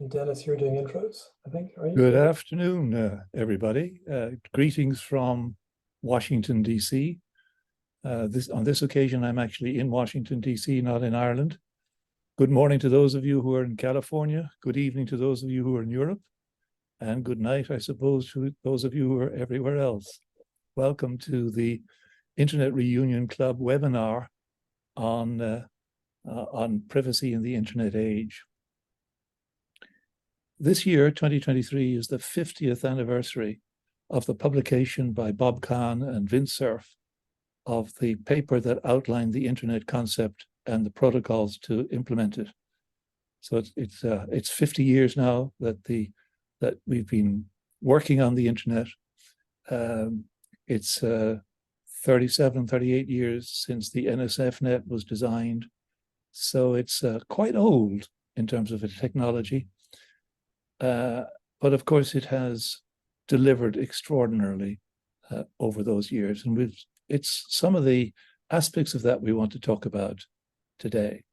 And Dennis, you're doing intros, I think, are you? Good afternoon, everybody. Greetings from Washington, D.C. On this occasion, I'm actually in Washington, D.C., not in Ireland. Good morning to those of you who are in California. Good evening to those of you who are in Europe. And good night, I suppose, to those of you who are everywhere else. Welcome to the Internet Reunion Club webinar on privacy in the Internet age. This year, 2023, is the 50th anniversary of the publication by Bob Kahn and Vint Cerf of the paper that outlined the Internet concept and the protocols to implement it. So it's 50 years now that we've been working on the Internet. It's 38 years since the NSFNet was designed. So it's quite old in terms of its technology. But of course, it has delivered extraordinarily over those years. And it's some of the aspects of that we want to talk about today.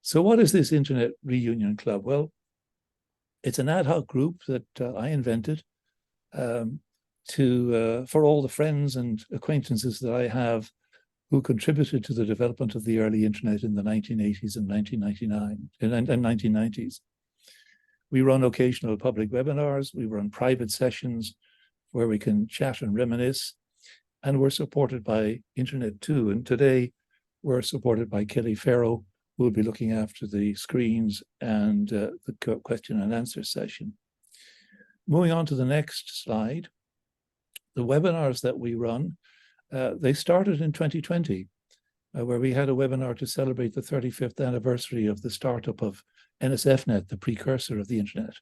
So what is this Internet Reunion Club? Well, it's an ad hoc group that I invented for all the friends and acquaintances that I have who contributed to the development of the early Internet in the 1980s and 1990s. We run occasional public webinars. We run private sessions where we can chat and reminisce. And we're supported by Internet 2. And today we're supported by Kelly Farrow, who will be looking after the screens and the question and answer session. Moving on to the next slide. The webinars that we run, they started in 2020, where we had a webinar to celebrate the 35th anniversary of the startup of NSFNet, the precursor of the Internet,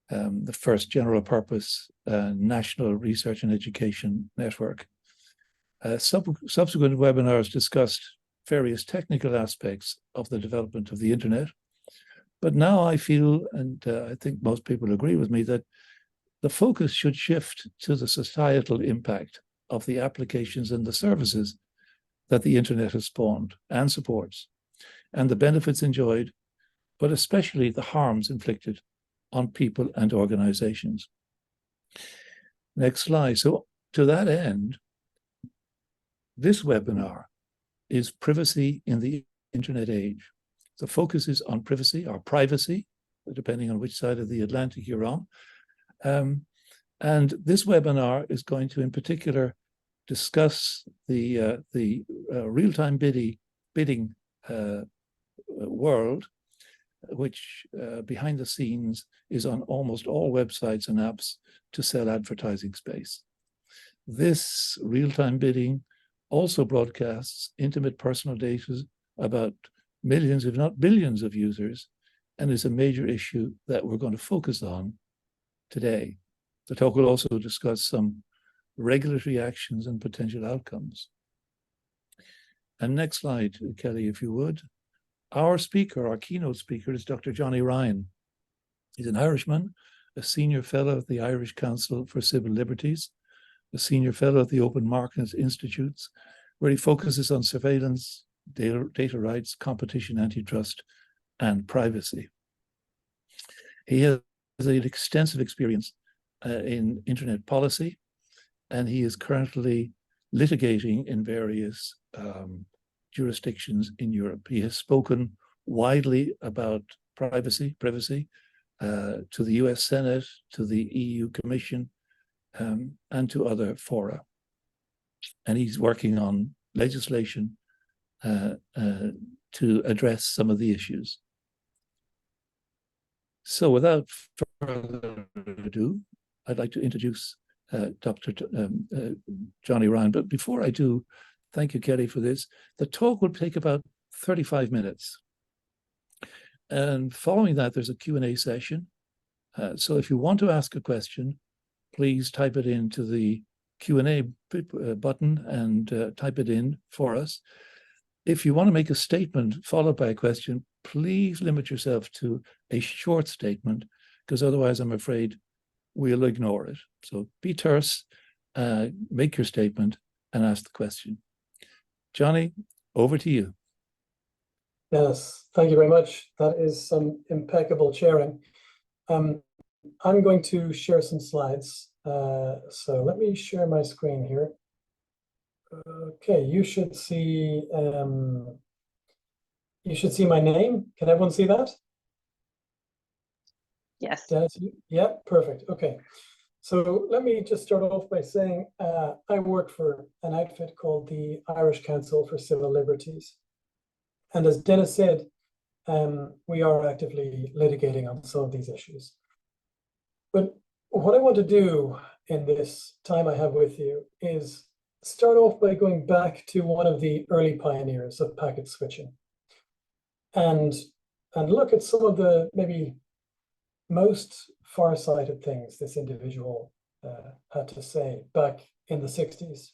the first general purpose national research and education network. Subsequent webinars discussed various technical aspects of the development of the Internet. But now I feel, and I think most people agree with me, that the focus should shift to the societal impact of the applications and the services that the Internet has spawned and supports, and the benefits enjoyed, but especially the harms inflicted on people and organizations. Next slide. So to that end, this webinar is privacy in the Internet age. The focus is on privacy or privacy, depending on which side of the Atlantic you're on. And this webinar is going to, in particular, discuss the real-time bidding world, which behind the scenes is on almost all websites and apps to sell advertising space. This real-time bidding also broadcasts intimate personal data about millions, if not billions, of users, and is a major issue that we're going to focus on today. The talk will also discuss some regulatory actions and potential outcomes. And next slide, Kelly, if you would. Our keynote speaker, is Dr. Johnny Ryan. He's an Irishman, a senior fellow at the Irish Council for Civil Liberties, a senior fellow at the Open Markets Institutes, where he focuses on surveillance, data rights, competition, antitrust, and privacy. He has an extensive experience in Internet policy, and he is currently litigating in various jurisdictions in Europe. He has spoken widely about privacy to the US Senate, to the EU Commission, and to other fora. And he's working on legislation to address some of the issues. So without further ado, I'd like to introduce Dr. Johnny Ryan. But before I do, thank you, Kelly, for this. The talk will take about 35 minutes. And following that, there's a Q&A session. So if you want to ask a question, please type it into the Q&A button and type it in for us. If you want to make a statement followed by a question, please limit yourself to a short statement, because otherwise I'm afraid we'll ignore it. So be terse, make your statement, and ask the question. Johnny, over to you. Yes, thank you very much. That is some impeccable sharing. I'm going to share some slides. So let me share my screen here. Okay, you should see my name. Can everyone see that? Yes. Dennis, yeah, perfect. Okay. So let me just start off by saying I work for an outfit called the Irish Council for Civil Liberties. And as Dennis said, we are actively litigating on some of these issues. But what I want to do in this time I have with you is start off by going back to one of the early pioneers of packet switching and look at some of the maybe most far-sighted things this individual had to say back in the 60s.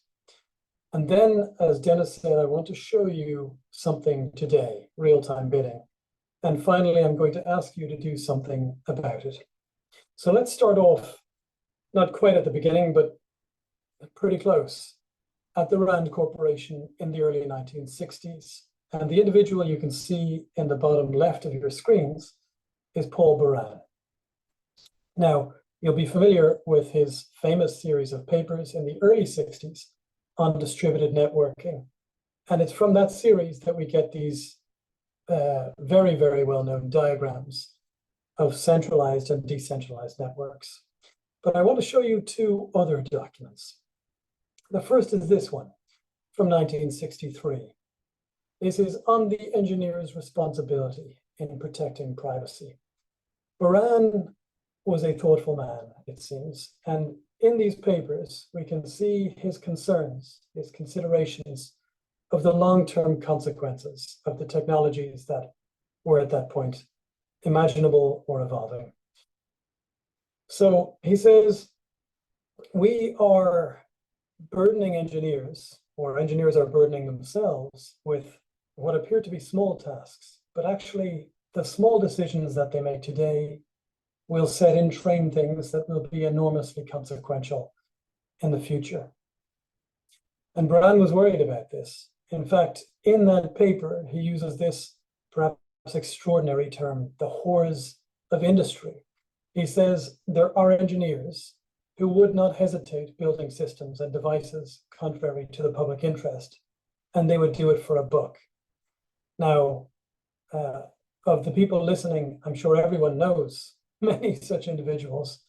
And then, as Dennis said, I want to show you something today, real-time bidding. And finally, I'm going to ask you to do something about it. So let's start off, not quite at the beginning, but pretty close, at the Rand Corporation in the early 1960s. And the individual you can see in the bottom left of your screens is Paul Baran. Now, you'll be familiar with his famous series of papers in the early 60s on distributed networking. And it's from that series that we get these very, very well-known diagrams of centralized and decentralized networks. But I want to show you two other documents. The first is this one from 1963. This is on the engineer's responsibility in protecting privacy. Baran was a thoughtful man, it seems, and in these papers, we can see his concerns, his considerations of the long-term consequences of the technologies that were at that point imaginable or evolving. So he says, we are burdening engineers, or engineers are burdening themselves with what appear to be small tasks, but actually the small decisions that they make today will set in train things that will be enormously consequential in the future. And Baran was worried about this. In fact, in that paper, he uses this perhaps extraordinary term, the whores of industry. He says there are engineers who would not hesitate building systems and devices contrary to the public interest, and they would do it for a buck. Now, of the people listening, I'm sure everyone knows many such individuals,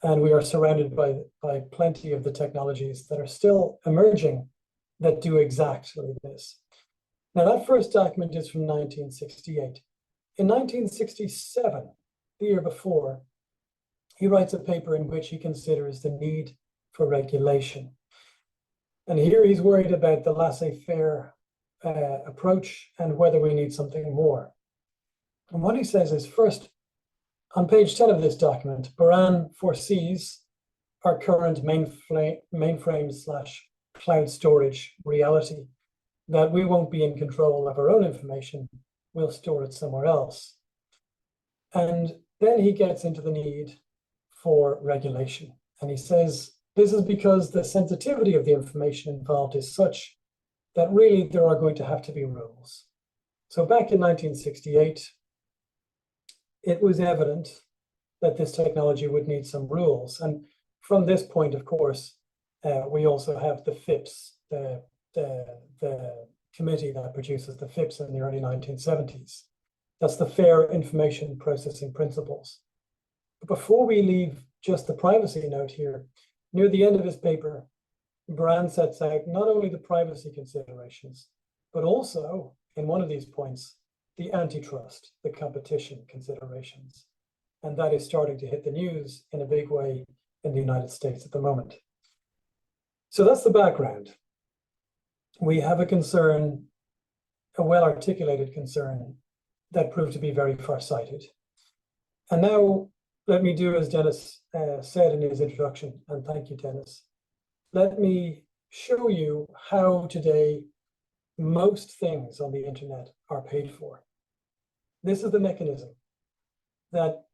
and we are surrounded by plenty of the technologies that are still emerging that do exactly this. Now, that first document is from 1968. In 1967, the year before, he writes a paper in which he considers the need for regulation. And here he's worried about the laissez-faire approach and whether we need something more. And what he says is, first, on page 10 of this document, Baran foresees our current mainframe/cloud storage reality, that we won't be in control of our own information, we'll store it somewhere else. And then he gets into the need for regulation. And he says, this is because the sensitivity of the information involved is such that really there are going to have to be rules. So back in 1968, it was evident that this technology would need some rules. And from this point, of course, we also have the FIPS, the committee that produces the FIPS in the early 1970s. That's the Fair Information Processing Principles. But before we leave just the privacy note here, near the end of his paper, Baran sets out not only the privacy considerations, but also, in one of these points, the antitrust, the competition considerations. And that is starting to hit the news in a big way in the United States at the moment. So that's the background. We have a concern, a well-articulated concern that proved to be very far-sighted. And now let me do as Dennis said in his introduction, and thank you, Dennis. Let me show you how today most things on the internet are paid for. This is the mechanism that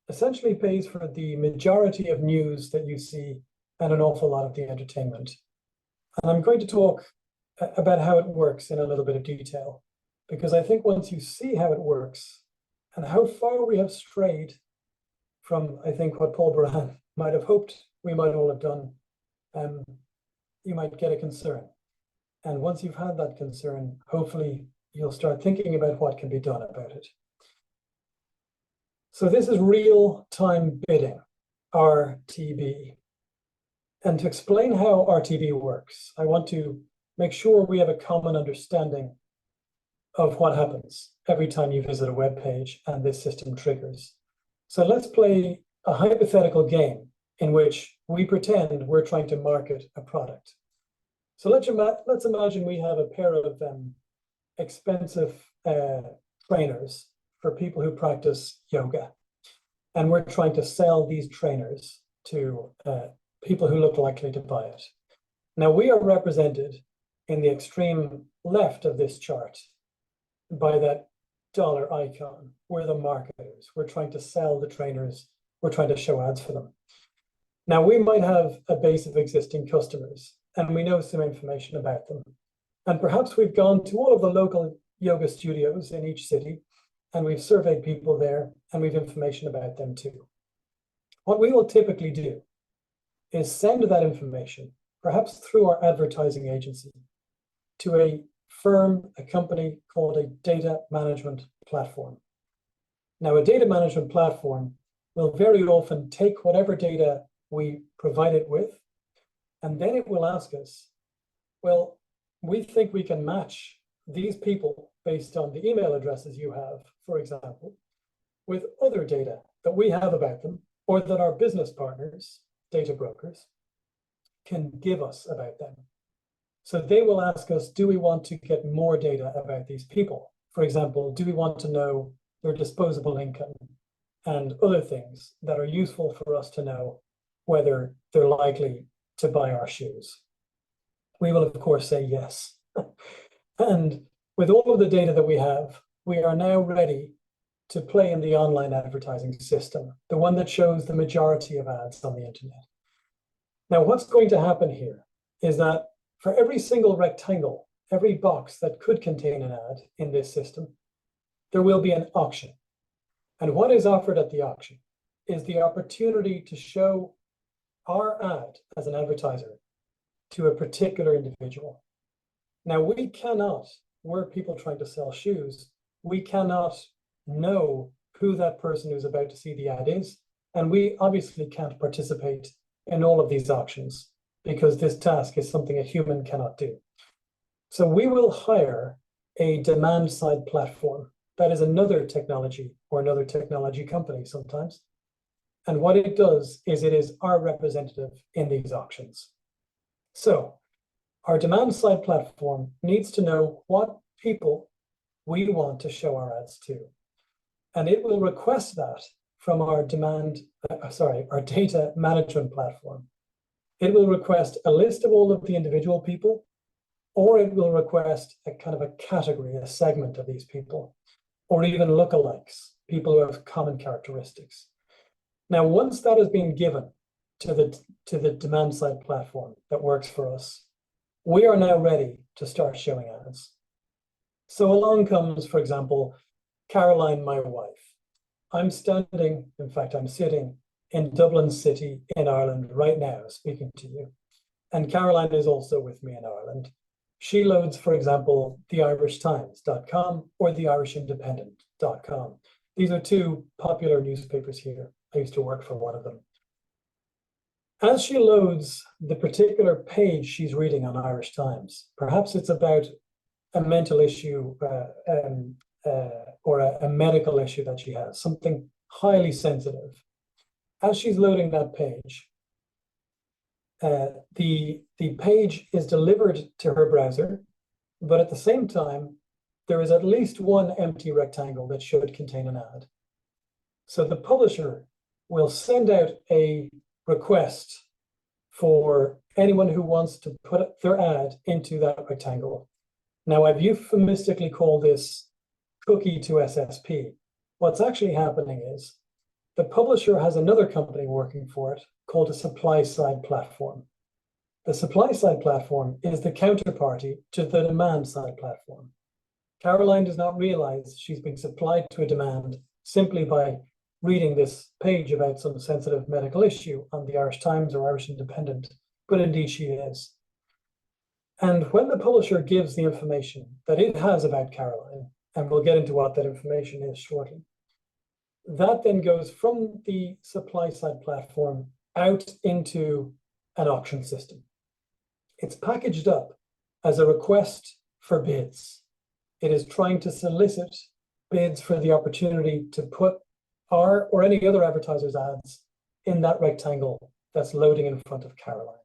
essentially pays for the majority of news that you see and an awful lot of the entertainment. And I'm going to talk about how it works in a little bit of detail, because I think once you see how it works and how far we have strayed from, I think, what Paul Bryan might have hoped we might all have done, you might get a concern. And once you've had that concern, hopefully you'll start thinking about what can be done about it. So this is real-time bidding, RTB. And to explain how RTB works, I want to make sure we have a common understanding of what happens every time you visit a web page and this system triggers. So let's play a hypothetical game in which we pretend we're trying to market a product. So let's imagine we have a pair of expensive trainers for people who practice yoga. And we're trying to sell these trainers to people who look likely to buy it. Now, we are represented in the extreme left of this chart by that dollar icon. We're the marketers. We're trying to sell the trainers. We're trying to show ads for them. Now, we might have a base of existing customers, and we know some information about them. And perhaps we've gone to all of the local yoga studios in each city, and we've surveyed people there, and we've information about them too. What we will typically do is send that information, perhaps through our advertising agency, to a firm, a company called a data management platform. Now, a data management platform will very often take whatever data we provide it with, and then it will ask us, well, we think we can match these people based on the email addresses you have, for example, with other data that we have about them or that our business partners, data brokers, can give us about them. So they will ask us, do we want to get more data about these people? For example, do we want to know their disposable income and other things that are useful for us to know whether they're likely to buy our shoes? We will, of course, say yes. And with all of the data that we have, we are now ready to play in the online advertising system, the one that shows the majority of ads on the internet. Now, what's going to happen here is that for every single rectangle, every box that could contain an ad in this system, there will be an auction. And what is offered at the auction is the opportunity to show our ad as an advertiser to a particular individual. Now, we cannot, we're people trying to sell shoes, we cannot know who that person who's about to see the ad is. And we obviously can't participate in all of these auctions because this task is something a human cannot do. So we will hire a demand side platform that is another technology or another technology company sometimes. And what it does is it is our representative in these auctions. So our demand side platform needs to know what people we want to show our ads to. And it will request that from our our data management platform. It will request a list of all of the individual people, or it will request a kind of a category, a segment of these people, or even lookalikes, people who have common characteristics. Now, once that has been given to the demand side platform that works for us, we are now ready to start showing ads. So along comes, for example, Caroline, my wife. I'm standing, in fact, I'm sitting in Dublin City in Ireland right now, speaking to you. And Caroline is also with me in Ireland. She loads, for example, the irishtimes.com or the irishindependent.com. These are two popular newspapers here. I used to work for one of them. As she loads the particular page she's reading on Irish Times, perhaps it's about a mental issue or a medical issue that she has, something highly sensitive. As she's loading that page, the page is delivered to her browser, but at the same time, there is at least one empty rectangle that should contain an ad. So the publisher will send out a request for anyone who wants to put their ad into that rectangle. Now, I've euphemistically called this cookie to SSP. What's actually happening is the publisher has another company working for it called a supply side platform. The supply side platform is the counterparty to the demand side platform. Caroline does not realize she's being supplied to a demand simply by reading this page about some sensitive medical issue on the Irish Times or Irish Independent, but indeed she is. And when the publisher gives the information that it has about Caroline, and we'll get into what that information is shortly, that then goes from the supply side platform out into an auction system. It's packaged up as a request for bids. It is trying to solicit bids for the opportunity to put our or any other advertiser's ads in that rectangle that's loading in front of Caroline.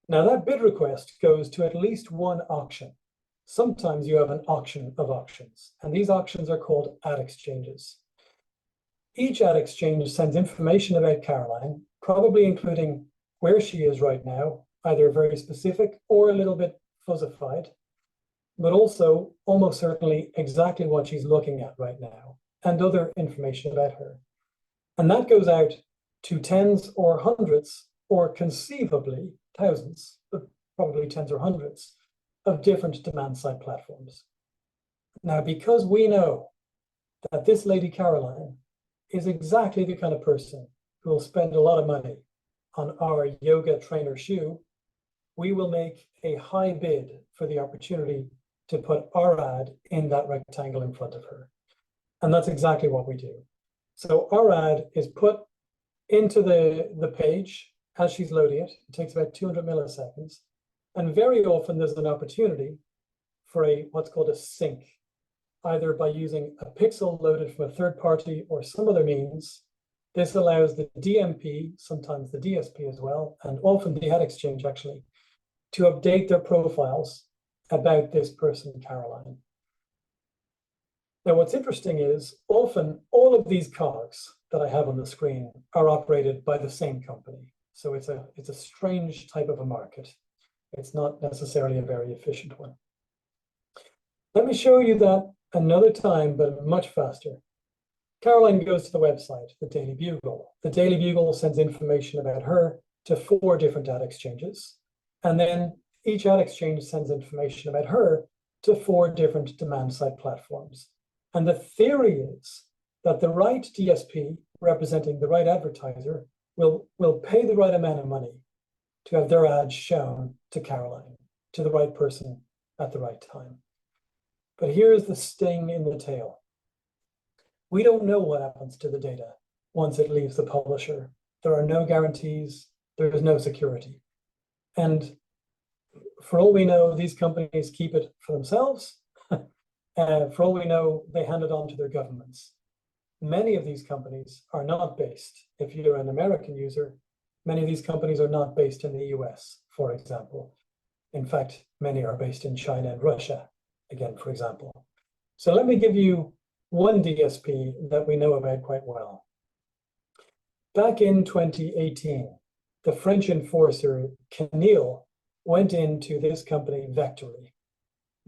Now that bid request goes to at least one auction. Sometimes you have an auction of auctions, and these auctions are called ad exchanges. Each ad exchange sends information about Caroline, probably including where she is right now, either very specific or a little bit fuzzified, but also almost certainly exactly what she's looking at right now and other information about her. And that goes out to tens or hundreds, or conceivably thousands, but probably tens or hundreds of different demand side platforms. Now, because we know that this lady Caroline is exactly the kind of person who will spend a lot of money on our yoga trainer shoe, we will make a high bid for the opportunity to put our ad in that rectangle in front of her. And that's exactly what we do. So our ad is put into the page as she's loading it. It takes about 200 milliseconds. And very often there's an opportunity for what's called a sync, either by using a pixel loaded from a third party or some other means. This allows the DMP, sometimes the DSP as well, and often the ad exchange actually, to update their profiles about this person, Caroline. Now, what's interesting is often all of these cogs that I have on the screen are operated by the same company. So it's a strange type of a market. It's not necessarily a very efficient one. Let me show you that another time, but much faster. Caroline goes to the website, the Daily Bugle. The Daily Bugle sends information about her to 4 different ad exchanges. And then each ad exchange sends information about her to 4 different demand side platforms. And the theory is that the right DSP representing the right advertiser will pay the right amount of money to have their ads shown to Caroline, to the right person at the right time. But here's the sting in the tail. We don't know what happens to the data once it leaves the publisher. There are no guarantees, there is no security. And for all we know, these companies keep it for themselves. For all we know, they hand it on to their governments. Many of these companies are not based, if you're an American user, many of these companies are not based in the US, for example. In fact, many are based in China and Russia, again, for example. So let me give you one DSP that we know about quite well. Back in 2018, the French enforcer Kenil went into this company, Vectory.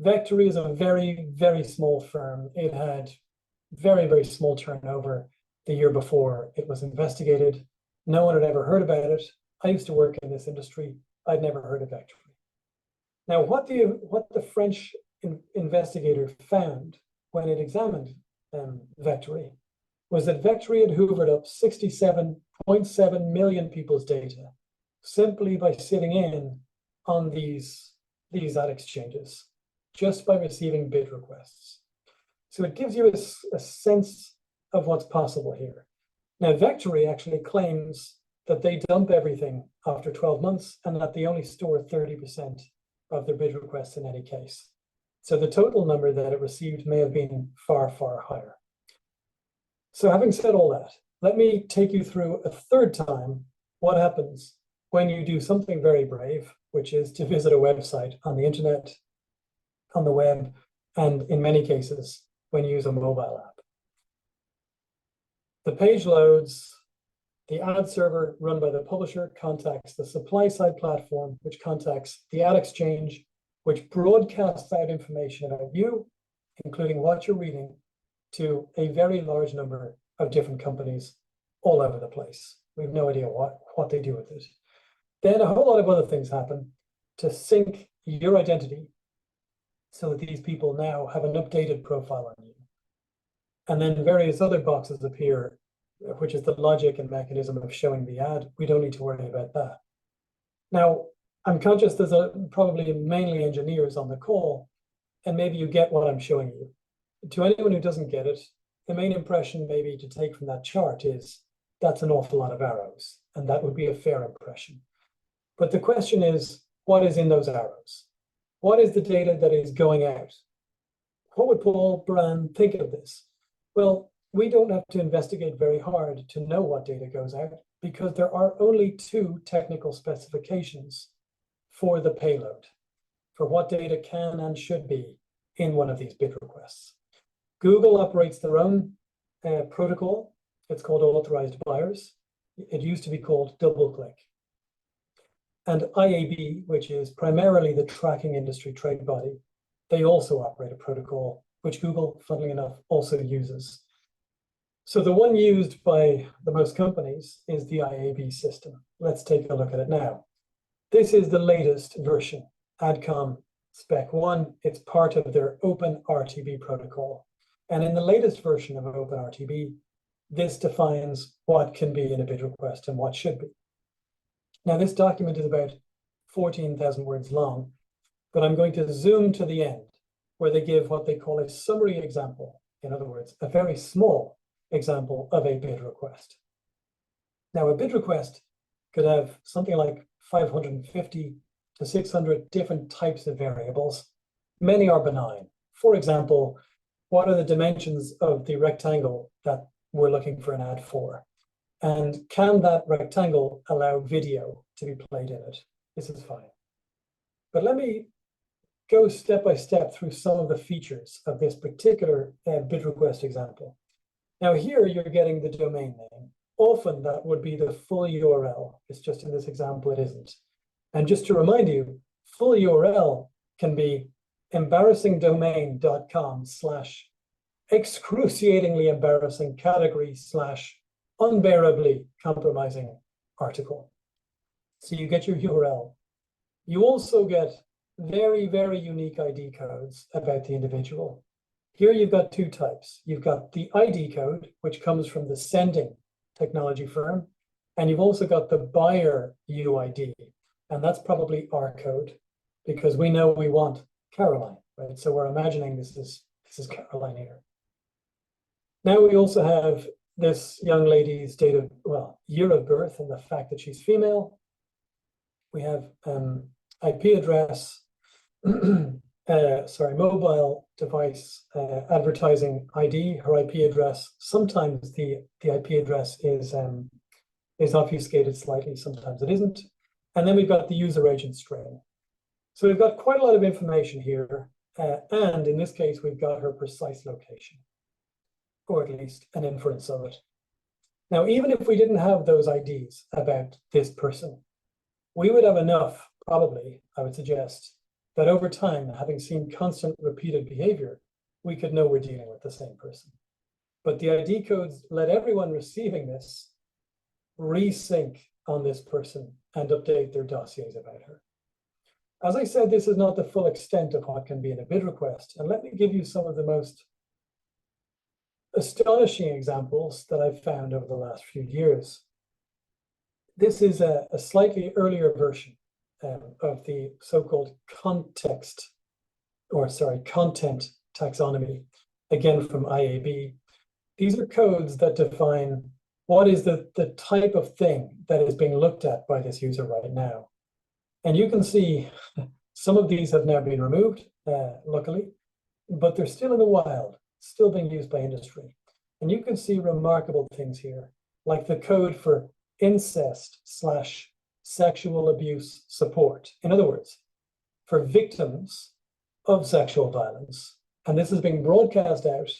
Vectory is a very, very small firm. It had very, very small turnover the year before it was investigated. No one had ever heard about it. I used to work in this industry. I'd never heard of Vectory. Now, what the French investigator found when it examined Vectory was that Vectory had hoovered up 67.7 million people's data simply by sitting in on these ad exchanges, just by receiving bid requests. So it gives you a sense of what's possible here. Now, Vectory actually claims that they dump everything after 12 months and that they only store 30% of their bid requests in any case. So the total number that it received may have been far, far higher. So having said all that, let me take you through a third time what happens when you do something very brave, which is to visit a website on the internet, on the web, and in many cases, when you use a mobile app. The page loads, the ad server run by the publisher contacts the supply side platform, which contacts the ad exchange, which broadcasts out information about you, including what you're reading, to a very large number of different companies all over the place. We have no idea what they do with it. Then a whole lot of other things happen to sync your identity so that these people now have an updated profile on you. and then various other boxes appear, which is the logic and mechanism of showing the ad. We don't need to worry about that. Now, I'm conscious there's probably mainly engineers on the call, and maybe you get what I'm showing you. To anyone who doesn't get it, the main impression maybe to take from that chart is that's an awful lot of arrows, and that would be a fair impression. But the question is, what is in those arrows? What is the data that is going out? What would Paul Brand think of this? Well, we don't have to investigate very hard to know what data goes out, because there are only two technical specifications for the payload, for what data can and should be in one of these bid requests. Google operates their own protocol. It's called authorized buyers. It used to be called DoubleClick. And IAB, which is primarily the tracking industry trade body, they also operate a protocol which Google, funnily enough, also uses. So the one used by the most companies is the IAB system. Let's take a look at it now. This is the latest version, AdCom Spec 1. It's part of their OpenRTB protocol. And in the latest version of OpenRTB, this defines what can be in a bid request and what should be. Now, this document is about 14,000 words long, but I'm going to zoom to the end where they give what they call a summary example. In other words, a very small example of a bid request. Now, a bid request could have something like 550 to 600 different types of variables. Many are benign. For example, what are the dimensions of the rectangle that we're looking for an ad for? And can that rectangle allow video to be played in it? This is fine. But let me go step by step through some of the features of this particular bid request example. Now here you're getting the domain name. Often that would be the full URL. It's just in this example it isn't. And just to remind you, full URL can be embarrassingdomain.com/excruciatingly embarrassing category/unbearably compromising article. So you get your URL. You also get very, very unique ID codes about the individual. Here you've got two types. You've got the ID code, which comes from the sending technology firm, and you've also got the buyer UID, and that's probably our code, because we know we want Caroline, right? So we're imagining this is Caroline here. Now we also have this young lady's date of, year of birth and the fact that she's female. We have IP address, mobile device advertising ID, her IP address. Sometimes the IP address is obfuscated slightly, sometimes it isn't. And then we've got the user agent string. So we've got quite a lot of information here. And in this case, we've got her precise location, or at least an inference of it. Now, even if we didn't have those IDs about this person, we would have enough, probably, I would suggest, that over time, having seen constant repeated behavior, we could know we're dealing with the same person. But the ID codes let everyone receiving this resync on this person and update their dossiers about her. As I said, this is not the full extent of what can be in a bid request. And let me give you some of the most astonishing examples that I've found over the last few years. This is a slightly earlier version of the so-called content taxonomy, again from IAB. These are codes that define what is the type of thing that is being looked at by this user right now. And you can see some of these have now been removed, luckily, but they're still in the wild, still being used by industry. And you can see remarkable things here, like the code for incest/sexual abuse support. In other words, for victims of sexual violence. And this is being broadcast out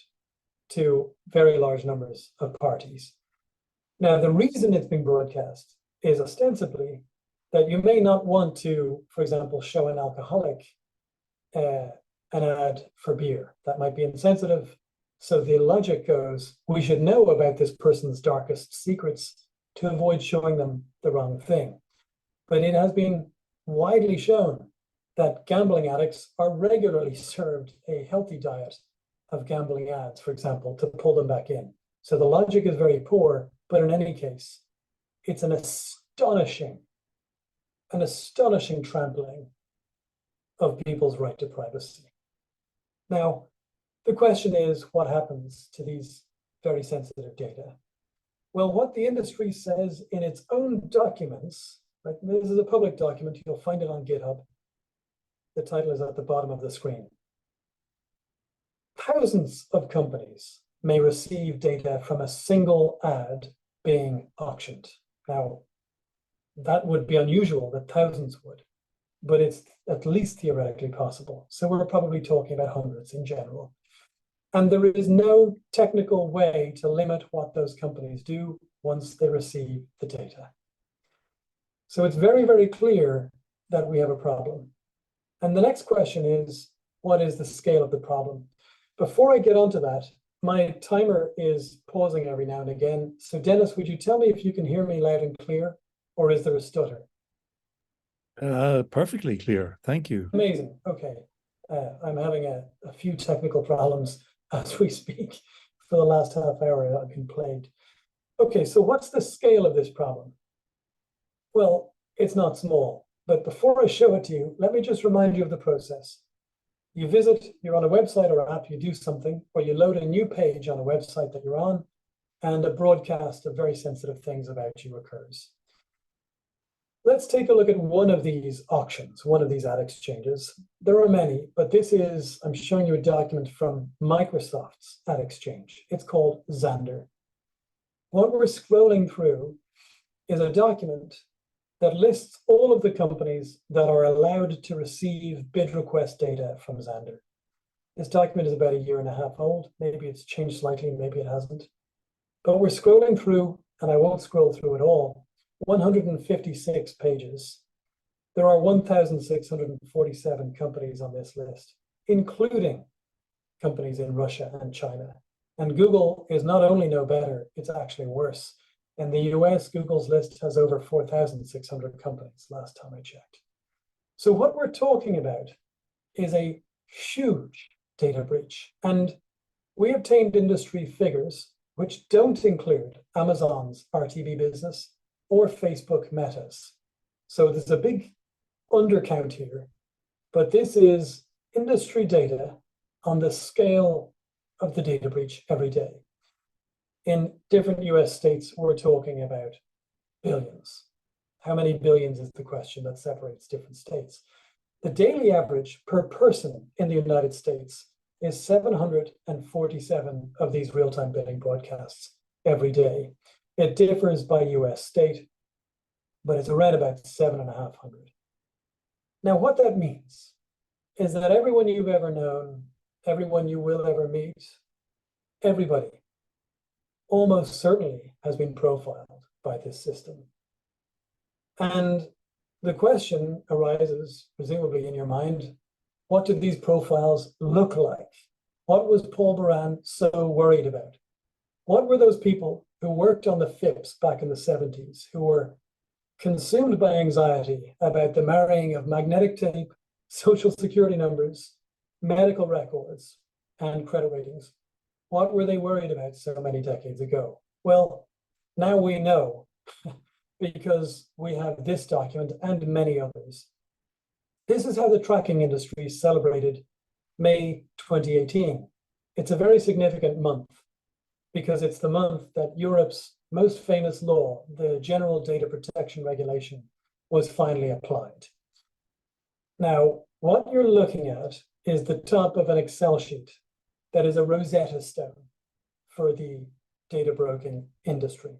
to very large numbers of parties. Now, the reason it's being broadcast is ostensibly that you may not want to, for example, show an alcoholic an ad for beer. That might be insensitive. So the logic goes, we should know about this person's darkest secrets to avoid showing them the wrong thing. But it has been widely shown that gambling addicts are regularly served a healthy diet of gambling ads, for example, to pull them back in. So the logic is very poor, but in any case, it's an astonishing trampling of people's right to privacy. Now, the question is, what happens to these very sensitive data? Well, what the industry says in its own documents, right? This is a public document, you'll find it on GitHub. The title is at the bottom of the screen. Thousands of companies may receive data from a single ad being auctioned. Now, that would be unusual that thousands would, but it's at least theoretically possible. So we're probably talking about hundreds in general. And there is no technical way to limit what those companies do once they receive the data. So it's very, very clear that we have a problem. And the next question is, what is the scale of the problem? Before I get onto that, my timer is pausing every now and again. So Dennis, would you tell me if you can hear me loud and clear, or is there a stutter? Perfectly clear. Thank you. Amazing. Okay. I'm having a few technical problems as we speak. For the last half hour, I've been plagued. Okay, so what's the scale of this problem? Well, it's not small, but before I show it to you, let me just remind you of the process. You visit, you're on a website or app, you do something, or you load a new page on a website that you're on, and a broadcast of very sensitive things about you occurs. Let's take a look at one of these auctions, one of these ad exchanges. There are many, but this is, I'm showing you a document from Microsoft's ad exchange. It's called Xandr. What we're scrolling through is a document that lists all of the companies that are allowed to receive bid request data from Xandr. This document is about 1.5 years old. Maybe it's changed slightly, maybe it hasn't. But we're scrolling through, and I won't scroll through it all, 156 pages. There are 1,647 companies on this list, including companies in Russia and China. And Google is not only no better, it's actually worse. In the US, Google's list has over 4,600 companies last time I checked. So what we're talking about is a huge data breach. And we obtained industry figures which don't include Amazon's RTV business or Facebook Meta's. So there's a big undercount here, but this is industry data on the scale of the data breach every day. In different US states, we're talking about billions. How many billions is the question that separates different states? The daily average per person in the United States is 747 of these real-time bidding broadcasts every day. It differs by US state, but it's around about 7,500. Now, what that means is that everyone you've ever known, everyone you will ever meet, everybody almost certainly has been profiled by this system. And the question arises, presumably in your mind, what did these profiles look like? What was Paul Baran so worried about? What were those people who worked on the FIPS back in the 70s, who were consumed by anxiety about the marrying of magnetic tape, social security numbers, medical records, and credit ratings? What were they worried about so many decades ago? Well, now we know because we have this document and many others. This is how the tracking industry celebrated May 2018. It's a very significant month because it's the month that Europe's most famous law, the General Data Protection Regulation, was finally applied. Now, what you're looking at is the top of an Excel sheet that is a Rosetta Stone for the data broking industry.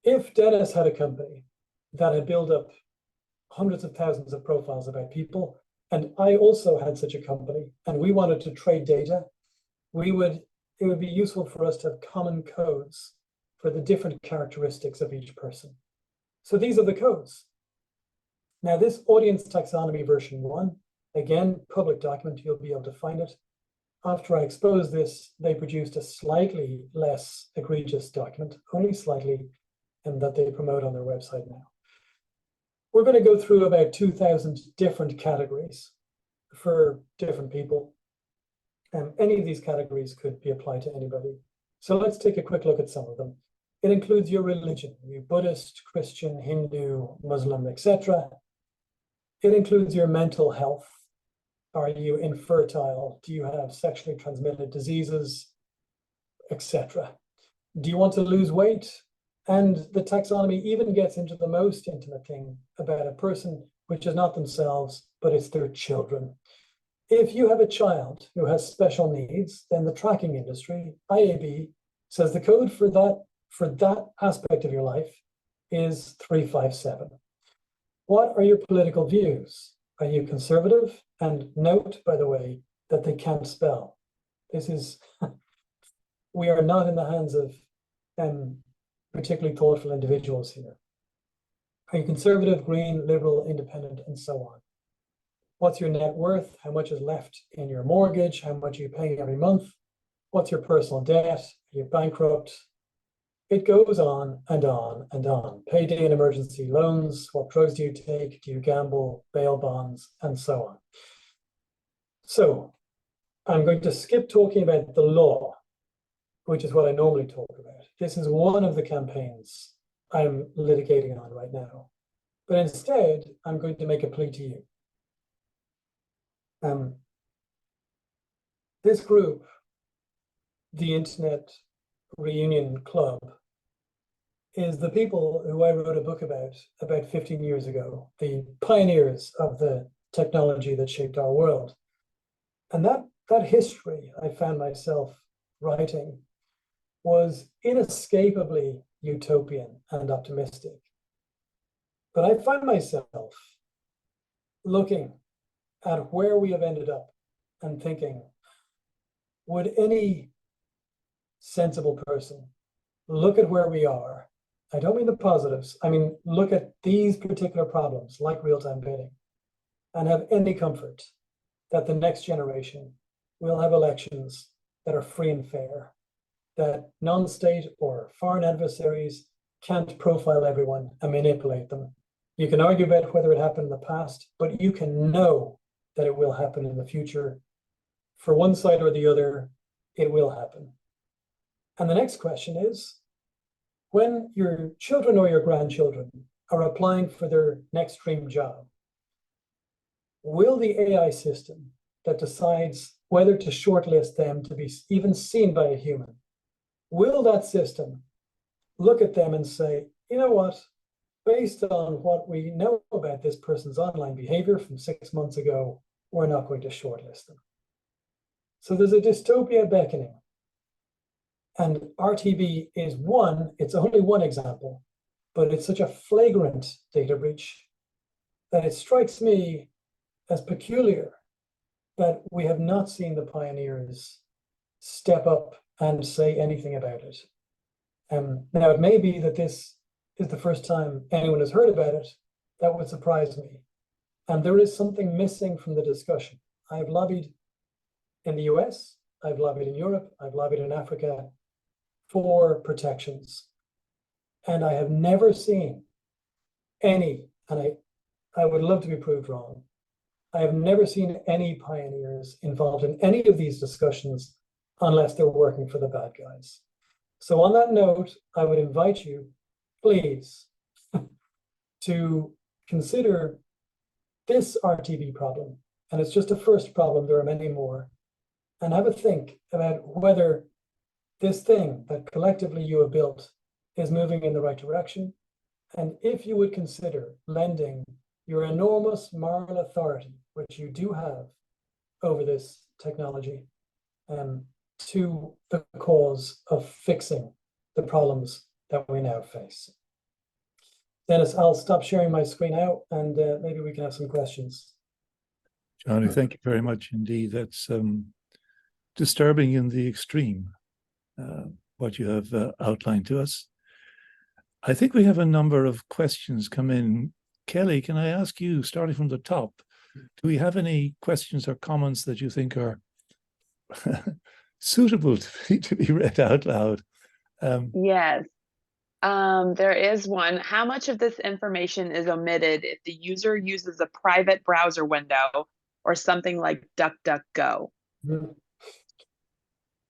If Dennis had a company that had built up hundreds of thousands of profiles about people, and I also had such a company, and we wanted to trade data, it would be useful for us to have common codes for the different characteristics of each person. So these are the codes. Now, this audience taxonomy version 1, again, public document, you'll be able to find it. After I exposed this, they produced a slightly less egregious document, only slightly, and that they promote on their website now. We're going to go through about 2,000 different categories for different people. Any of these categories could be applied to anybody. So let's take a quick look at some of them. It includes your religion, you Buddhist, Christian, Hindu, Muslim, etc. It includes your mental health. Are you infertile? Do you have sexually transmitted diseases, etc.? Do you want to lose weight? And the taxonomy even gets into the most intimate thing about a person, which is not themselves, but it's their children. If you have a child who has special needs, then the tracking industry, IAB, says the code for that aspect of your life is 357. What are your political views? Are you conservative? And note, by the way, that they can't spell. This is, we are not in the hands of particularly thoughtful individuals here. Are you conservative, green, liberal, independent, and so on? What's your net worth? How much is left in your mortgage? How much are you paying every month? What's your personal debt? Are you bankrupt? It goes on and on and on. Payday and emergency loans. What drugs do you take? Do you gamble? Bail bonds? And so on. So I'm going to skip talking about the law, which is what I normally talk about. This is one of the campaigns I'm litigating on right now. But instead, I'm going to make a plea to you. This group, the Internet Reunion Club, is the people who I wrote a book about 15 years ago, the pioneers of the technology that shaped our world. And that history I found myself writing was inescapably utopian and optimistic. But I find myself looking at where we have ended up and thinking, would any sensible person look at where we are? I don't mean the positives. I mean, look at these particular problems like real-time bidding and have any comfort that the next generation will have elections that are free and fair, that non-state or foreign adversaries can't profile everyone and manipulate them. You can argue about whether it happened in the past, but you can know that it will happen in the future. For one side or the other, it will happen. And the next question is, when your children or your grandchildren are applying for their next dream job, will the AI system that decides whether to shortlist them to be even seen by a human, will that system look at them and say, you know what, based on what we know about this person's online behavior from 6 months ago, we're not going to shortlist them. So there's a dystopia beckoning. And RTB is it's only one example, but it's such a flagrant data breach that it strikes me as peculiar that we have not seen the pioneers step up and say anything about it. Now, it may be that this is the first time anyone has heard about it. That would surprise me. And there is something missing from the discussion. I've lobbied in the US, I've lobbied in Europe, I've lobbied in Africa for protections. And I have never seen any, and I would love to be proved wrong, I have never seen any pioneers involved in any of these discussions unless they're working for the bad guys. So on that note, I would invite you, please, to consider this RTB problem. And it's just a first problem, there are many more. And have a think about whether this thing that collectively you have built is moving in the right direction. And if you would consider lending your enormous moral authority, which you do have over this technology, to the cause of fixing the problems that we now face. Dennis, I'll stop sharing my screen out and maybe we can have some questions. Johnny, thank you very much indeed. That's disturbing in the extreme, what you have outlined to us. I think we have a number of questions come in. Kelly, can I ask you, starting from the top, do we have any questions or comments that you think are suitable to be read out loud? Yes. There is one. How much of this information is omitted if the user uses a private browser window or something like DuckDuckGo?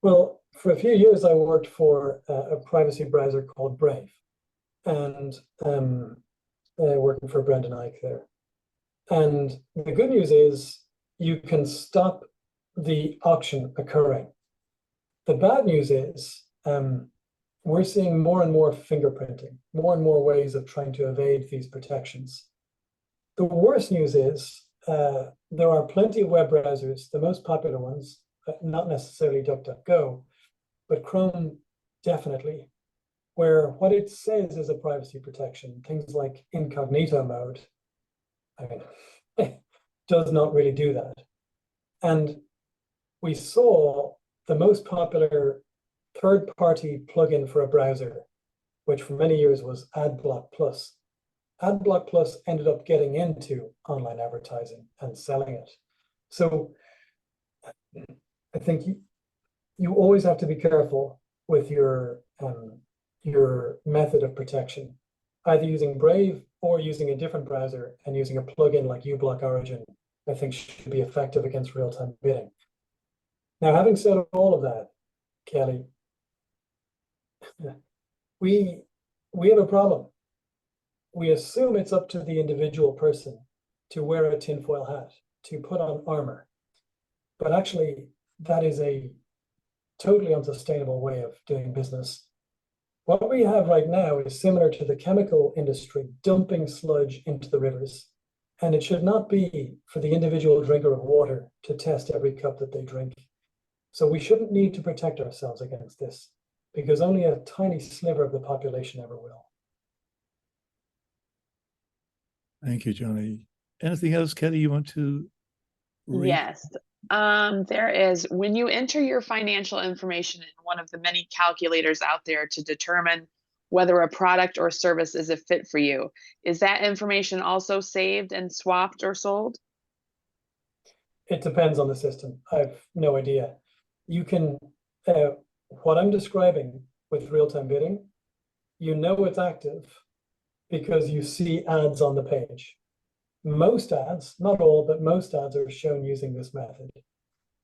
Well, for a few years, I worked for a privacy browser called Brave, and working for Brendan Ike there. And the good news is you can stop the auction occurring. The bad news is we're seeing more and more fingerprinting, more and more ways of trying to evade these protections. The worst news is there are plenty of web browsers, the most popular ones, not necessarily DuckDuckGo, but Chrome definitely, where what it says is a privacy protection, things like incognito mode, I mean, does not really do that. And we saw the most popular third-party plugin for a browser, which for many years was AdBlock Plus. AdBlock Plus ended up getting into online advertising and selling it. So I think you always have to be careful with your method of protection, either using Brave or using a different browser and using a plugin like uBlock Origin, I think should be effective against real-time bidding. Now, having said all of that, Kelly, we have a problem. We assume it's up to the individual person to wear a tinfoil hat, to put on armor. But actually, that is a totally unsustainable way of doing business. What we have right now is similar to the chemical industry dumping sludge into the rivers. And it should not be for the individual drinker of water to test every cup that they drink. So we shouldn't need to protect ourselves against this, because only a tiny sliver of the population ever will. Thank you, Johnny. Anything else, Kelly, you want to read? Yes. There is, when you enter your financial information in one of the many calculators out there to determine whether a product or service is a fit for you, is that information also saved and swapped or sold? It depends on the system. I've no idea. You can, what I'm describing with real-time bidding, you know it's active because you see ads on the page. Most ads, not all, but most ads are shown using this method.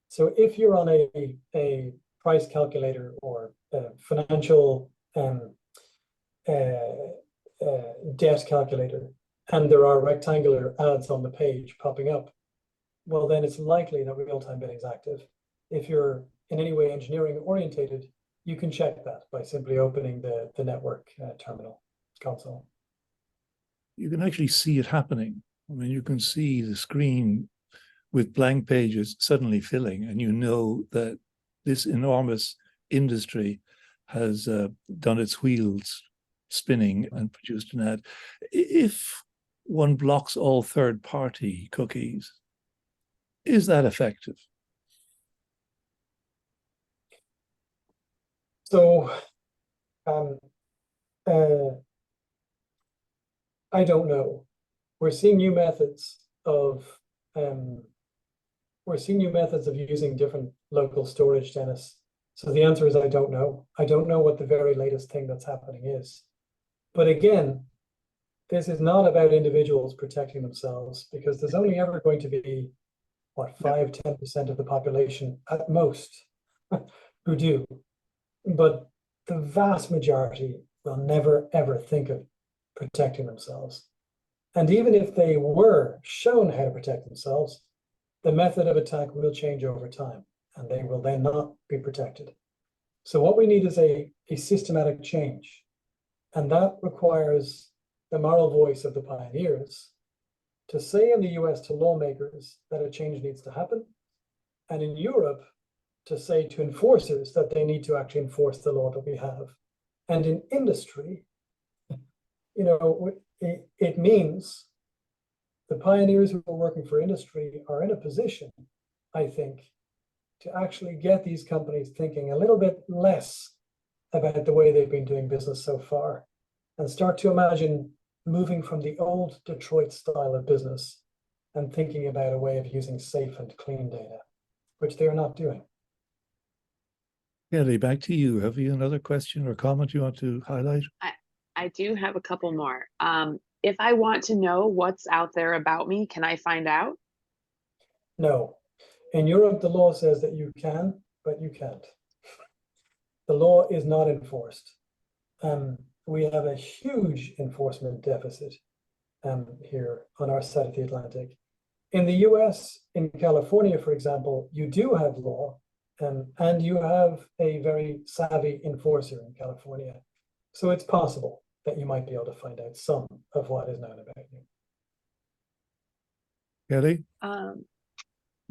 So if you're on a price calculator or a financial debt calculator, and there are rectangular ads on the page popping up, well, then it's likely that real-time bidding is active. If you're in any way engineering orientated, you can check that by simply opening the network terminal console. You can actually see it happening. I mean, you can see the screen with blank pages suddenly filling, and you know that this enormous industry has done its wheels spinning and produced an ad. If one blocks all third-party cookies, is that effective? So I don't know. We're seeing new methods of using different local storage, Dennis. So the answer is I don't know. I don't know what the very latest thing that's happening is. But again, this is not about individuals protecting themselves, because there's only ever going to be, what, 5–10% of the population at most who do. But the vast majority will never, ever think of protecting themselves. And even if they were shown how to protect themselves, the method of attack will change over time, and they will then not be protected. So what we need is a systematic change. And that requires the moral voice of the pioneers to say in the US to lawmakers that a change needs to happen, and in Europe to say to enforcers that they need to actually enforce the law that we have. And in industry, you know, it means the pioneers who are working for industry are in a position, I think, to actually get these companies thinking a little bit less about the way they've been doing business so far, and start to imagine moving from the old Detroit style of business and thinking about a way of using safe and clean data, which they are not doing. Kelly, back to you. Have you another question or comment you want to highlight? I do have a couple more. If I want to know what's out there about me, can I find out? No. In Europe, the law says that you can, but you can't. the law is not enforced. We have a huge enforcement deficit here on our side of the Atlantic. In the US, in California, for example, you do have law, and you have a very savvy enforcer in California. So it's possible that you might be able to find out some of what is known about you. Kelly?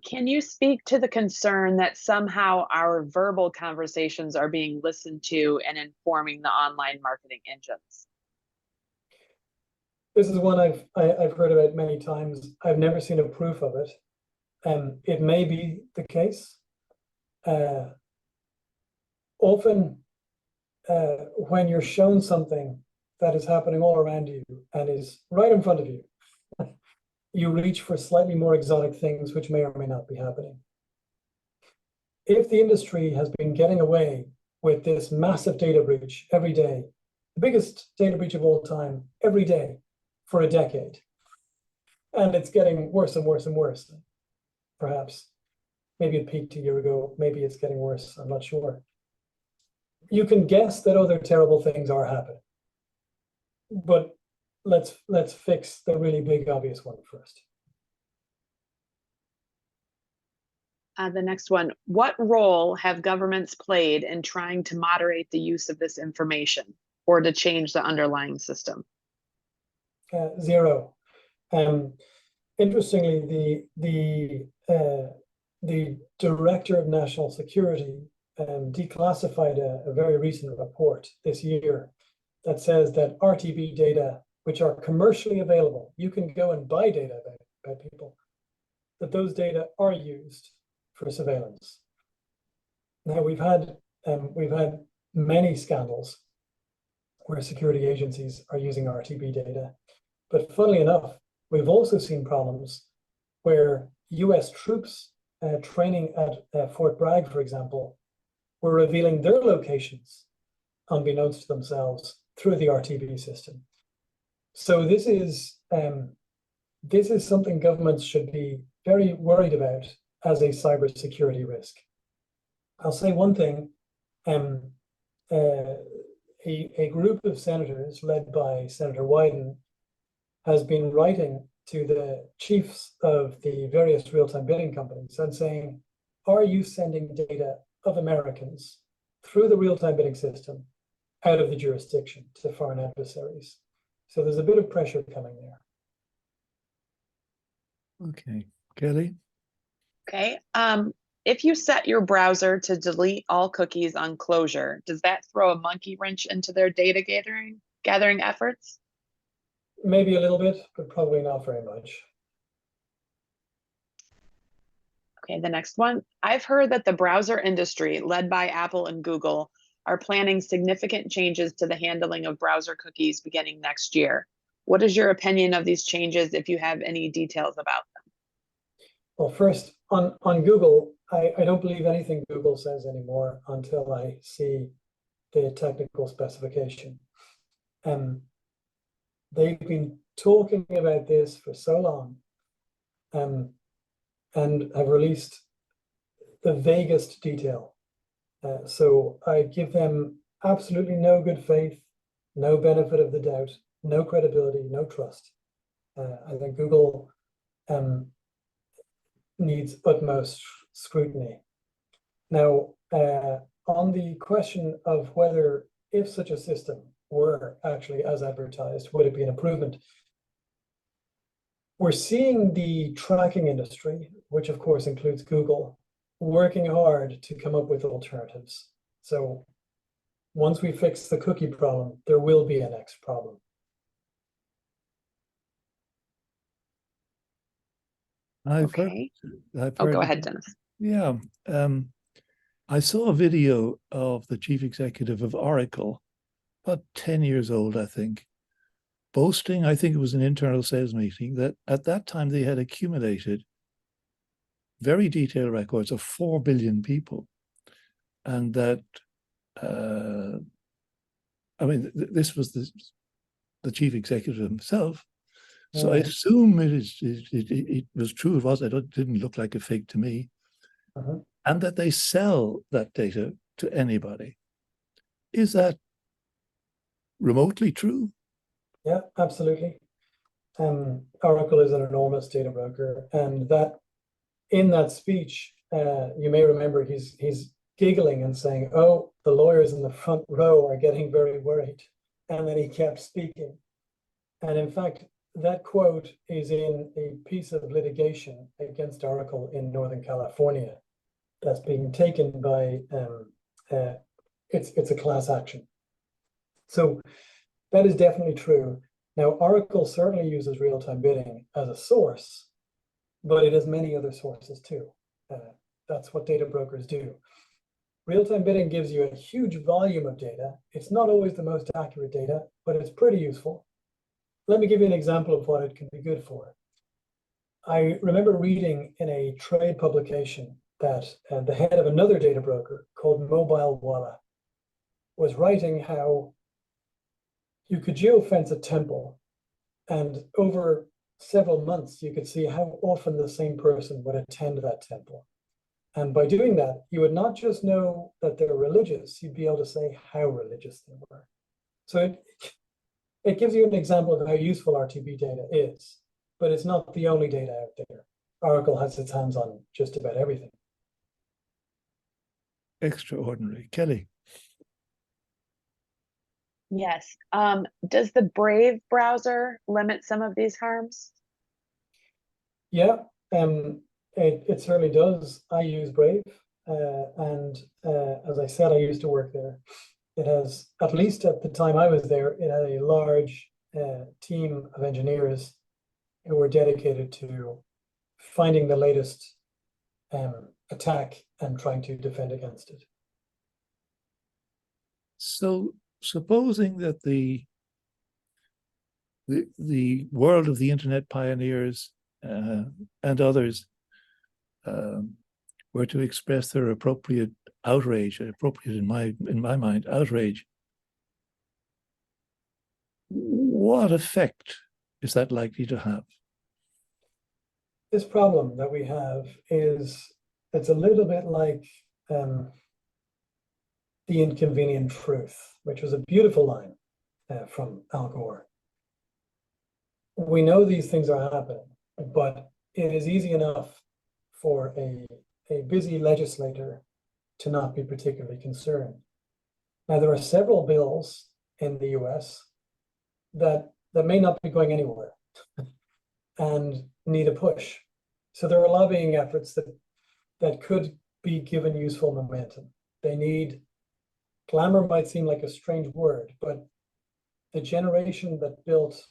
Can you speak to the concern that somehow our verbal conversations are being listened to and informing the online marketing engines? This is one I've heard about many times. I've never seen a proof of it. It may be the case. Often, when you're shown something that is happening all around you and is right in front of you, you reach for slightly more exotic things which may or may not be happening. If the industry has been getting away with this massive data breach every day, the biggest data breach of all time, every day for a decade, and it's getting worse and worse and worse, perhaps. Maybe it peaked a year ago, maybe it's getting worse, I'm not sure. You can guess that other terrible things are happening. But let's fix the really big obvious one first. The next one, what role have governments played in trying to moderate the use of this information or to change the underlying system? Zero. Interestingly, the Director of National Security declassified a very recent report this year that says that RTB data, which are commercially available, you can go and buy data about people, that those data are used for surveillance. Now we've had many scandals where security agencies are using RTB data, but funnily enough, we've also seen problems where US troops training at Fort Bragg, for example, were revealing their locations unbeknownst to themselves through the RTB system. So this is something governments should be very worried about as a cybersecurity risk. I'll say one thing, a group of senators led by Senator Wyden has been writing to the chiefs of the various real-time bidding companies and saying, are you sending data of Americans through the real-time bidding system out of the jurisdiction to foreign adversaries? So there's a bit of pressure coming there. Okay, Kelly? Okay, if you set your browser to delete all cookies on closure, does that throw a monkey wrench into their data gathering efforts? Maybe a little bit, but probably not very much. Okay, the next one. I've heard that the browser industry, led by Apple and Google, are planning significant changes to the handling of browser cookies beginning next year. What is your opinion of these changes, if you have any details about them? Well, first, on Google, I don't believe anything Google says anymore until I see the technical specification. They've been talking about this for so long and have released the vaguest detail. So I give them absolutely no good faith, no benefit of the doubt, no credibility, no trust. I think Google needs utmost scrutiny. Now, on the question of whether, if such a system were actually as advertised, would it be an improvement? We're seeing the tracking industry, which of course includes Google, working hard to come up with alternatives. So once we fix the cookie problem, there will be a next problem. I've Go heard ahead, Dennis. Yeah. I saw a video of the chief executive of Oracle, about 10 years old, I think, boasting, I think it was an internal sales meeting, that at that time they had accumulated very detailed records of 4 billion people. And that, this was the chief executive himself. So I assume it was true. It didn't look like a fake to me. And that they sell that data to anybody. Is that remotely true? Yeah, absolutely. Oracle is an enormous data broker, and that in that speech, you may remember he's giggling and saying, "Oh, the lawyers in the front row are getting very worried," and then he kept speaking. And in fact, that quote is in a piece of litigation against Oracle in Northern California that's being taken by it's a class action. So that is definitely true. Now, Oracle certainly uses real-time bidding as a source, but it has many other sources too. That's what data brokers do. Real-time bidding gives you a huge volume of data. It's not always the most accurate data, but it's pretty useful. Let me give you an example of what it can be good for. I remember reading in a trade publication that the head of another data broker called Mobile Walla was writing how you could geofence a temple, and over several months, you could see how often the same person would attend that temple. And by doing that, you would not just know that they're religious, you'd be able to say how religious they were. So it gives you an example of how useful RTB data is, but it's not the only data out there. Oracle has its hands on just about everything. Extraordinary. Kelly. Yes. Does the Brave browser limit some of these harms? Yeah, it certainly does. I use Brave, and as I said, I used to work there. It has, at least at the time I was there, it had a large team of engineers who were dedicated to finding the latest attack and trying to defend against it. So supposing that the world of the internet pioneers and others were to express their appropriate outrage, appropriate in my mind, outrage, what effect is that likely to have? This problem that we have is, it's a little bit like The Inconvenient Truth, which was a beautiful line from Al Gore. We know these things are happening, but it is easy enough for a busy legislator to not be particularly concerned. Now, there are several bills in the US that may not be going anywhere and need a push. So there are lobbying efforts that could be given useful momentum. They need, glamour might seem like a strange word, but the generation that built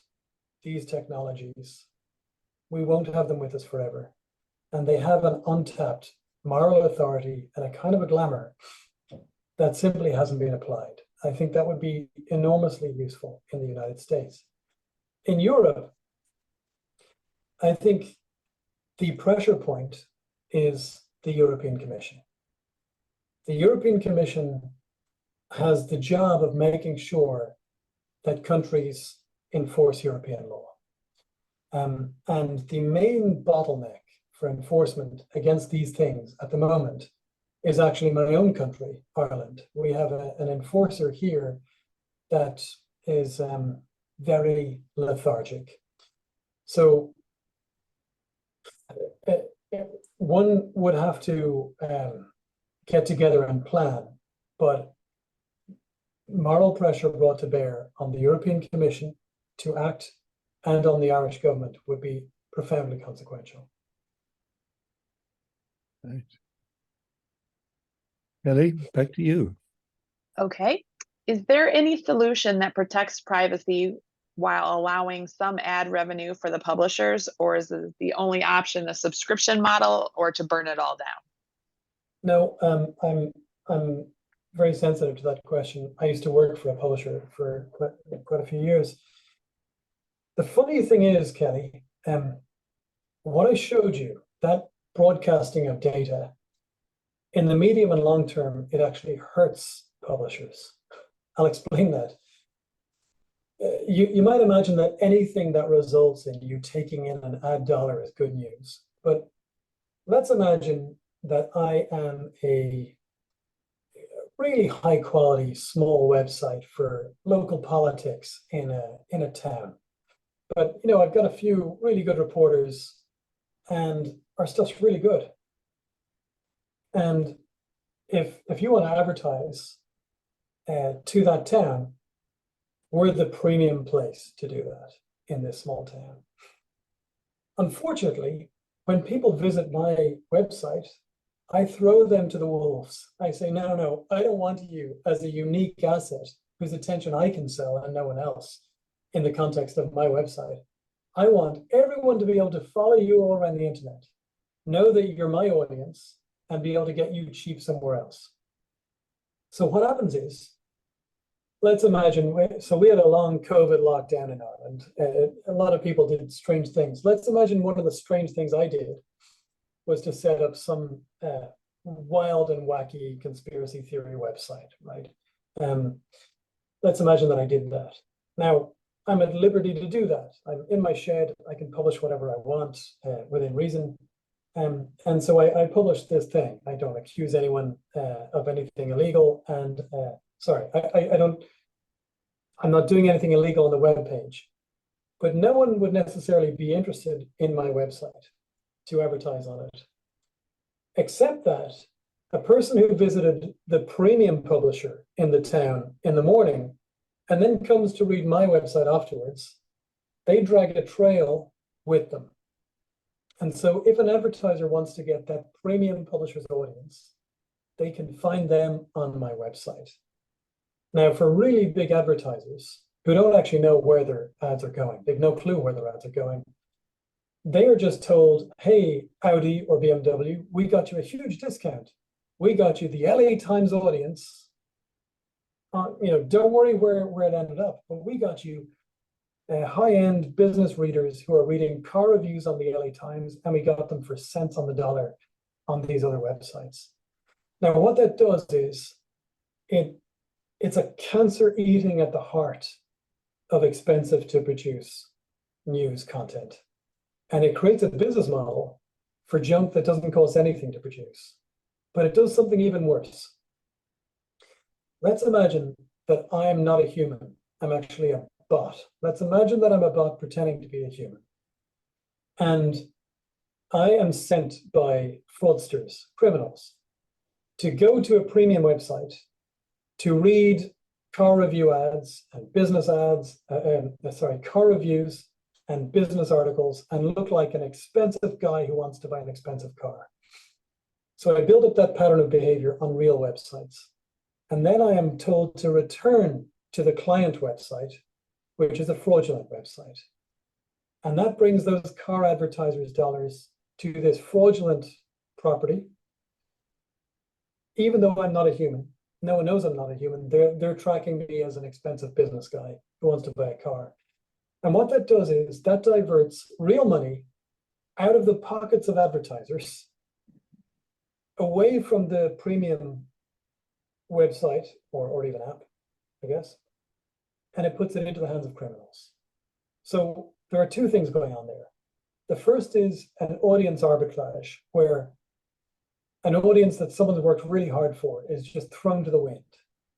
these technologies, we won't have them with us forever. And they have an untapped moral authority and a kind of a glamour that simply hasn't been applied. I think that would be enormously useful in the United States. In Europe, I think the pressure point is the European Commission. The European Commission has the job of making sure that countries enforce European law. And the main bottleneck for enforcement against these things at the moment is actually my own country, Ireland. We have an enforcer here that is very lethargic. So one would have to get together and plan, but moral pressure brought to bear on the European Commission to act and on the Irish government would be profoundly consequential. Right. Kelly, back to you. Okay. Is there any solution that protects privacy while allowing some ad revenue for the publishers, or is the only option a subscription model or to burn it all down? No, I'm very sensitive to that question. I used to work for a publisher for quite a few years. The funny thing is, Kelly, what I showed you, that broadcasting of data, in the medium and long term, it actually hurts publishers. I'll explain that. You might imagine that anything that results in you taking in an ad dollar is good news. But let's imagine that I am a really high quality small website for local politics in a town. But I've got a few really good reporters, and our stuff's really good. And if you want to advertise to that town, we're the premium place to do that in this small town. Unfortunately, when people visit my website, I throw them to the wolves. I say, no, I don't want you as a unique asset whose attention I can sell and no one else in the context of my website. I want everyone to be able to follow you all around the internet, know that you're my audience, and be able to get you cheap somewhere else. So what happens is, let's imagine, so we had a long COVID lockdown in Ireland. A lot of people did strange things. Let's imagine one of the strange things I did was to set up some wild and wacky conspiracy theory website, right? Let's imagine that I did that. Now, I'm at liberty to do that. I'm in my shed. I can publish whatever I want within reason. And so I published this thing. I don't accuse anyone of anything illegal. And sorry, I'm not doing anything illegal on the web page. But no one would necessarily be interested in my website to advertise on it, except that a person who visited the premium publisher in the town in the morning and then comes to read my website afterwards, they drag a trail with them. And so if an advertiser wants to get that premium publisher's audience, they can find them on my website. Now, for really big advertisers who don't actually know where their ads are going, they've no clue where their ads are going, they are just told, hey, Audi or BMW, we got you a huge discount. We got you the LA Times audience. Don't worry where it ended up, but we got you high-end business readers who are reading car reviews on the LA Times, and we got them for cents on the dollar on these other websites. Now, what that does is it's a cancer eating at the heart of expensive to produce news content. And it creates a business model for junk that doesn't cost anything to produce. But it does something even worse. Let's imagine that I'm not a human. I'm actually a bot. Let's imagine that I'm a bot pretending to be a human. And I am sent by fraudsters, criminals, to go to a premium website to read car review ads and business ads, car reviews and business articles and look like an expensive guy who wants to buy an expensive car. So I build up that pattern of behavior on real websites. And then I am told to return to the client website, which is a fraudulent website. And that brings those car advertisers' dollars to this fraudulent property. Even though I'm not a human, no one knows I'm not a human. They're tracking me as an expensive business guy who wants to buy a car. And what that does is that diverts real money out of the pockets of advertisers away from the premium website or even app, I guess, and it puts it into the hands of criminals. So there are two things going on there. The first is an audience arbitrage, where an audience that someone's worked really hard for is just thrown to the wind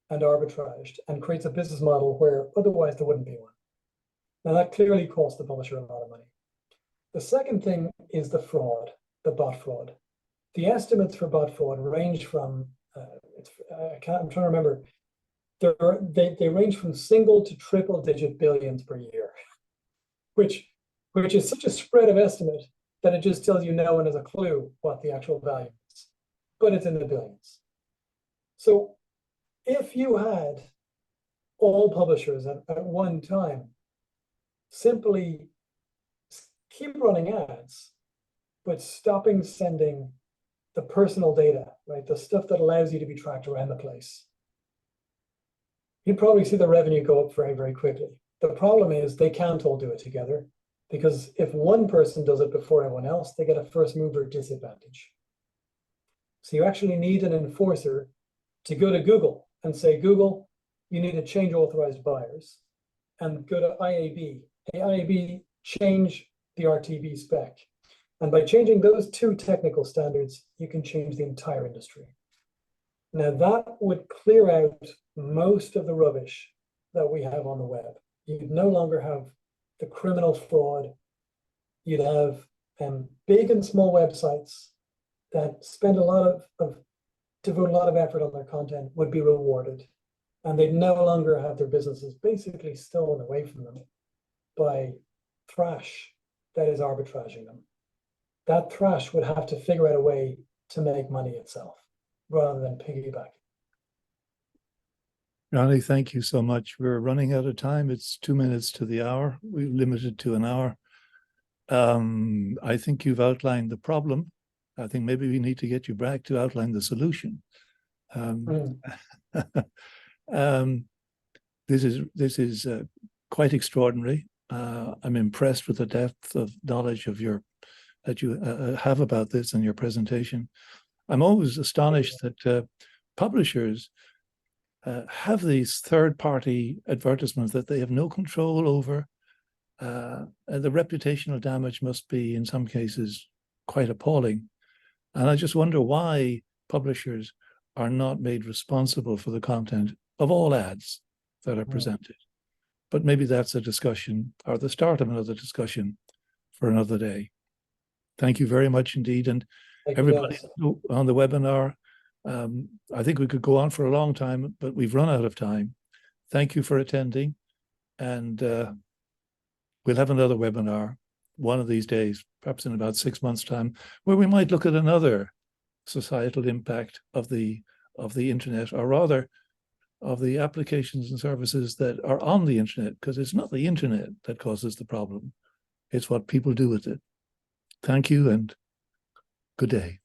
and arbitraged and creates a business model where otherwise there wouldn't be one. Now that clearly costs the publisher a lot of money. The second thing is the fraud, the bot fraud. The estimates for bot fraud range from, I'm trying to remember, they range from single to triple digit billions per year, which is such a spread of estimate that it just tells you no one has a clue what the actual value is, but it's in the billions. So if you had all publishers at one time simply keep running ads, but stopping sending the personal data, right? The stuff that allows you to be tracked around the place, you'd probably see the revenue go up very, very quickly. The problem is they can't all do it together, because if one person does it before everyone else, they get a first mover disadvantage. So you actually need an enforcer to go to Google and say, Google, you need to change authorized buyers, and go to IAB. Hey, IAB, change the RTB spec. And by changing those two technical standards, you can change the entire industry. Now that would clear out most of the rubbish that we have on the web. You'd no longer have the criminal fraud. You'd have big and small websites that spend devote a lot of effort on their content would be rewarded. And they'd no longer have their businesses basically stolen away from them by thrash that is arbitraging them. That thrash would have to figure out a way to make money itself rather than piggyback. Johnny, thank you so much. We're running out of time. It's 2 minutes to the hour. We've limited to an hour. I think you've outlined the problem. I think maybe we need to get you back to outline the solution. This is quite extraordinary. I'm impressed with the depth of knowledge that you have about this in your presentation. I'm always astonished that publishers have these third-party advertisements that they have no control over. And the reputational damage must be, in some cases, quite appalling. And I just wonder why publishers are not made responsible for the content of all ads that are presented. But maybe that's a discussion, or the start of another discussion for another day. Thank you very much indeed. And everybody on the webinar, I think we could go on for a long time, but we've run out of time. Thank you for attending. And we'll have another webinar one of these days, perhaps in about 6 months' time, where we might look at another societal impact of the internet, or rather of the applications and services that are on the internet, because it's not the internet that causes the problem. It's what people do with it. Thank you and good day.